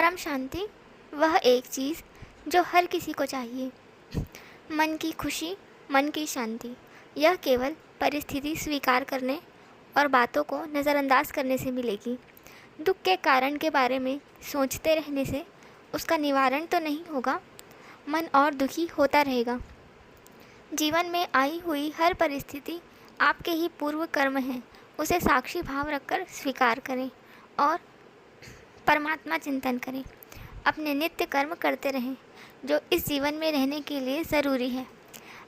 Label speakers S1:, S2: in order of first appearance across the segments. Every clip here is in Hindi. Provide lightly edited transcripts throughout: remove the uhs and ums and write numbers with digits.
S1: परम शांति वह एक चीज़ जो हर किसी को चाहिए। मन की खुशी, मन की शांति, यह केवल परिस्थिति स्वीकार करने और बातों को नज़रअंदाज करने से मिलेगी। दुख के कारण के बारे में सोचते रहने से उसका निवारण तो नहीं होगा, मन और दुखी होता रहेगा। जीवन में आई हुई हर परिस्थिति आपके ही पूर्व कर्म है, उसे साक्षी भाव रखकर स्वीकार करें और परमात्मा चिंतन करें। अपने नित्य कर्म करते रहें जो इस जीवन में रहने के लिए ज़रूरी है।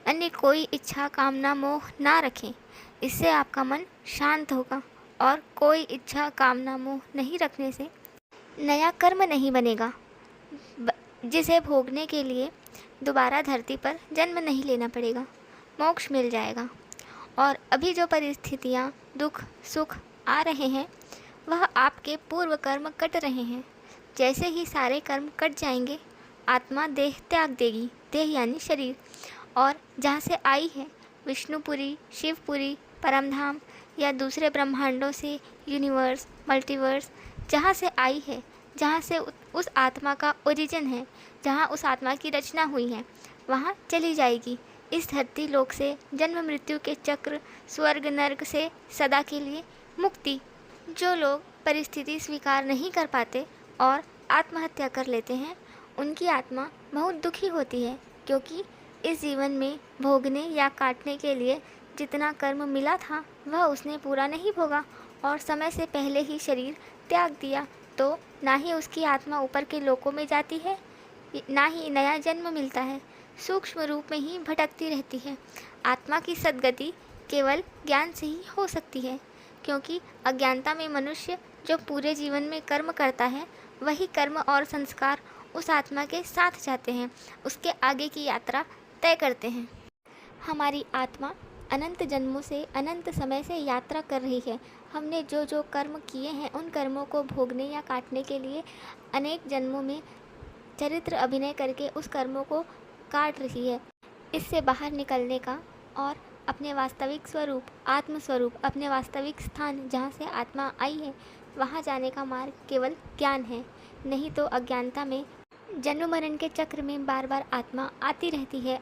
S1: अन्य कोई इच्छा, कामना, मोह ना रखें, इससे आपका मन शांत होगा। और कोई इच्छा, कामना, मोह नहीं रखने से नया कर्म नहीं बनेगा, जिसे भोगने के लिए दोबारा धरती पर जन्म नहीं लेना पड़ेगा, मोक्ष मिल जाएगा। और अभी जो परिस्थितियाँ, दुख, सुख आ रहे हैं, वह आपके पूर्व कर्म कट रहे हैं। जैसे ही सारे कर्म कट जाएंगे, आत्मा देह त्याग देगी, देह यानी शरीर, और जहाँ से आई है, विष्णुपुरी, शिवपुरी, परमधाम या दूसरे ब्रह्मांडों से, यूनिवर्स, मल्टीवर्स, जहाँ से आई है, जहाँ से उस आत्मा का ओरिजिन है, जहाँ उस आत्मा की रचना हुई है, वहाँ चली जाएगी। इस धरती लोक से, जन्म मृत्यु के चक्र, स्वर्ग नर्क से सदा के लिए मुक्ति। जो लोग परिस्थिति स्वीकार नहीं कर पाते और आत्महत्या कर लेते हैं, उनकी आत्मा बहुत दुखी होती है, क्योंकि इस जीवन में भोगने या काटने के लिए जितना कर्म मिला था वह उसने पूरा नहीं भोगा और समय से पहले ही शरीर त्याग दिया। तो ना ही उसकी आत्मा ऊपर के लोकों में जाती है, ना ही नया जन्म मिलता है, सूक्ष्म रूप में ही भटकती रहती है। आत्मा की सद्गति केवल ज्ञान से ही हो सकती है, क्योंकि अज्ञानता में मनुष्य जो पूरे जीवन में कर्म करता है, वही कर्म और संस्कार उस आत्मा के साथ जाते हैं, उसके आगे की यात्रा तय करते हैं। हमारी आत्मा अनंत जन्मों से, अनंत समय से यात्रा कर रही है। हमने जो जो कर्म किए हैं, उन कर्मों को भोगने या काटने के लिए अनेक जन्मों में चरित्र अभिनय करके उस कर्मों को काट रही है। इससे बाहर निकलने का और अपने वास्तविक स्वरूप, आत्म स्वरूप, अपने वास्तविक स्थान जहाँ से आत्मा आई है, वहाँ जाने का मार्ग केवल ज्ञान है। नहीं तो अज्ञानता में, जन्म मरण के चक्र में बार बार आत्मा आती रहती है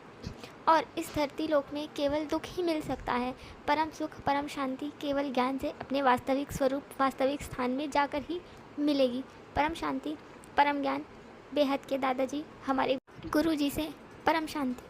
S1: और इस धरती लोक में केवल दुख ही मिल सकता है। परम सुख, परम शांति केवल ज्ञान से अपने वास्तविक स्वरूप, वास्तविक स्थान में जाकर ही मिलेगी। परम शांति, परम ज्ञान, बेहद के दादाजी हमारे गुरु जी से परम शांति।